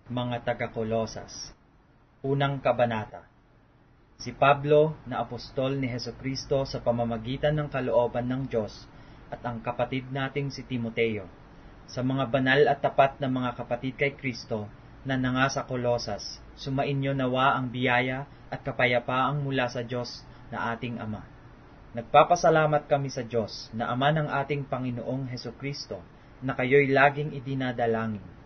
Mga taga-Kolosas. Unang Kabanata. Si Pablo, na apostol ni Hesukristo sa pamamagitan ng kalooban ng Diyos, at ang kapatid nating si Timoteo, sa mga banal at tapat na mga kapatid kay Kristo na nanga sa Kolosas, sumainyo nawa ang biyaya at kapayapaang mula sa Diyos na ating Ama. Nagpapasalamat kami sa Diyos na Ama ng ating Panginoong Hesukristo, na kayo'y laging idinadalangin.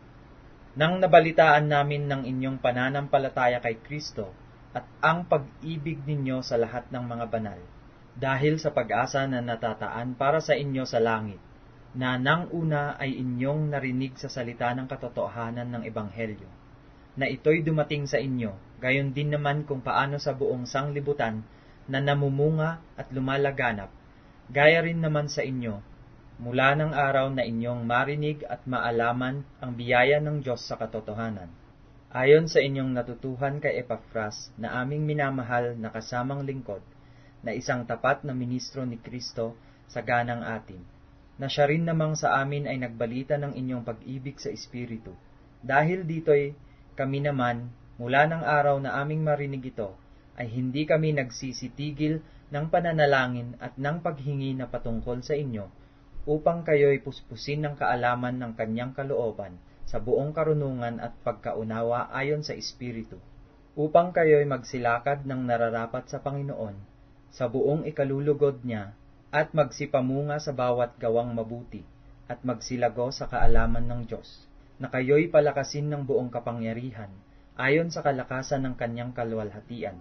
Nang nabalitaan namin ng inyong pananampalataya kay Kristo at ang pag-ibig ninyo sa lahat ng mga banal, dahil sa pag-asa na natataan para sa inyo sa langit, na nang una ay inyong narinig sa salita ng katotohanan ng Ebanghelyo, na ito'y dumating sa inyo, gayon din naman kung paano sa buong sanglibutan na namumunga at lumalaganap, gaya rin naman sa inyo, mula ng araw na inyong marinig at maalaman ang biyaya ng Diyos sa katotohanan. Ayon sa inyong natutuhan kay Epafras na aming minamahal na kasamang lingkod, na isang tapat na ministro ni Kristo sa ganang atin, na siya rin namang sa amin ay nagbalita ng inyong pag-ibig sa Espiritu. Dahil dito'y kami naman, mula ng araw na aming marinig ito, ay hindi kami nagsisitigil ng pananalangin at ng paghingi na patungkol sa inyo, upang kayo'y puspusin ng kaalaman ng kanyang kalooban sa buong karunungan at pagkaunawa ayon sa Espiritu, upang kayo'y magsilakad ng nararapat sa Panginoon, sa buong ikalulugod niya, at magsipamunga sa bawat gawang mabuti, at magsilago sa kaalaman ng Diyos, na kayo'y palakasin ng buong kapangyarihan, ayon sa kalakasan ng kanyang kaluwalhatian,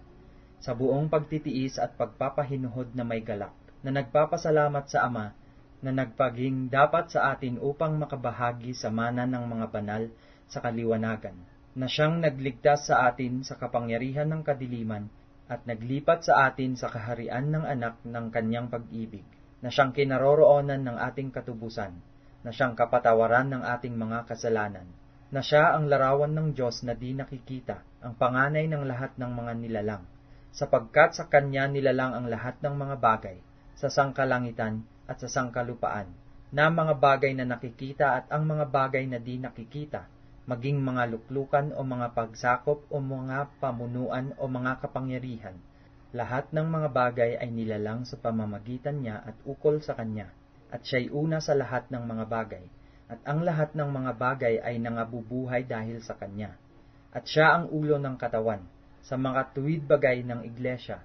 sa buong pagtitiis at pagpapahinuhod na may galak, na nagpapasalamat sa Ama, na nagpaging dapat sa atin upang makabahagi sa mana ng mga banal sa kaliwanagan, na siyang nagligtas sa atin sa kapangyarihan ng kadiliman at naglipat sa atin sa kaharian ng anak ng kanyang pag-ibig, na siyang kinaroroonan ng ating katubusan, na siyang kapatawaran ng ating mga kasalanan, na siya ang larawan ng Diyos na di nakikita, ang panganay ng lahat ng mga nilalang, sapagkat sa kanya nilalang ang lahat ng mga bagay, sa sangkalangitan at sa sangkalupaan, na mga bagay na nakikita at ang mga bagay na di nakikita, maging mga luklukan o mga pagsakop o mga pamunuan o mga kapangyarihan. Lahat ng mga bagay ay nilalang sa pamamagitan niya at ukol sa kanya, at siya'y una sa lahat ng mga bagay, at ang lahat ng mga bagay ay nangabubuhay dahil sa kanya. At siya ang ulo ng katawan, sa mga tuwid bagay ng iglesia,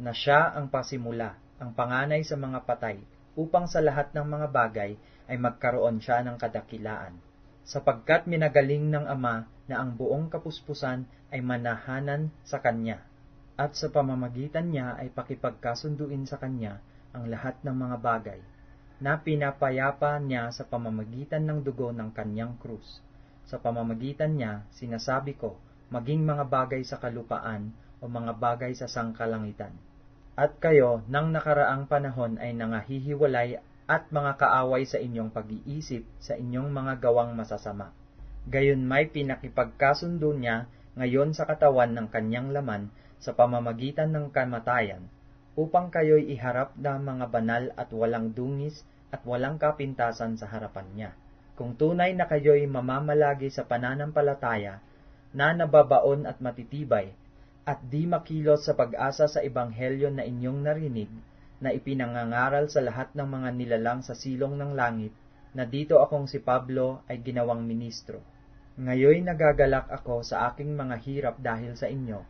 na siya ang pasimula, ang panganay sa mga patay, upang sa lahat ng mga bagay ay magkaroon siya ng kadakilaan. Sapagkat minagaling ng Ama na ang buong kapuspusan ay manahanan sa Kanya, at sa pamamagitan niya ay pakipagkasunduin sa Kanya ang lahat ng mga bagay, na pinapayapa niya sa pamamagitan ng dugo ng Kanyang krus. Sa pamamagitan niya, sinasabi ko, maging mga bagay sa kalupaan o mga bagay sa sangkalangitan. At kayo, nang nakaraang panahon ay nangahihiwalay at mga kaaway sa inyong pag-iisip sa inyong mga gawang masasama. Gayon may pinakipagkasundo niya ngayon sa katawan ng kanyang laman sa pamamagitan ng kamatayan, upang kayo'y iharap na mga banal at walang dungis at walang kapintasan sa harapan niya. Kung tunay na kayo'y mamamalagi sa pananampalataya na nababaon at matitibay, at di makilos sa pag-asa sa ebanghelyo na inyong narinig, na ipinangangaral sa lahat ng mga nilalang sa silong ng langit, na dito akong si Pablo ay ginawang ministro. Ngayoy nagagalak ako sa aking mga hirap dahil sa inyo,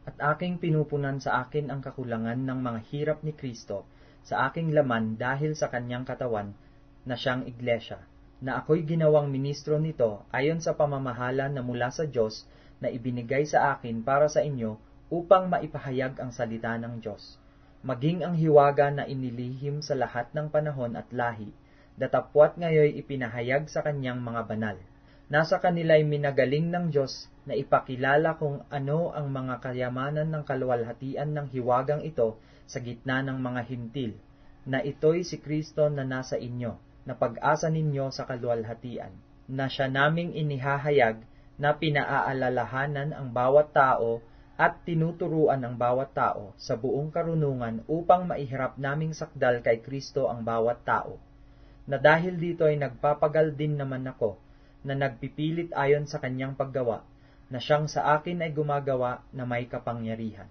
at aking pinupunan sa akin ang kakulangan ng mga hirap ni Kristo sa aking laman dahil sa kanyang katawan, na siyang iglesia, na ako'y ginawang ministro nito ayon sa pamamahala na mula sa Diyos, na ibinigay sa akin para sa inyo upang maipahayag ang salita ng Diyos, maging ang hiwaga na inilihim sa lahat ng panahon at lahi, datapwat ngayoy ipinahayag sa kanyang mga banal. Nasa kanila'y minagaling ng Diyos na ipakilala kung ano ang mga kayamanan ng kaluwalhatian ng hiwagang ito sa gitna ng mga hintil, na ito'y si Kristo na nasa inyo, na pag-asa ninyo sa kaluwalhatian, na siya naming inihahayag, na pinaaalalahanan ang bawat tao at tinuturuan ang bawat tao sa buong karunungan upang maihirap naming sakdal kay Kristo ang bawat tao. Na dahil dito ay nagpapagal din naman ako, na nagpipilit ayon sa kanyang paggawa, na siyang sa akin ay gumagawa na may kapangyarihan.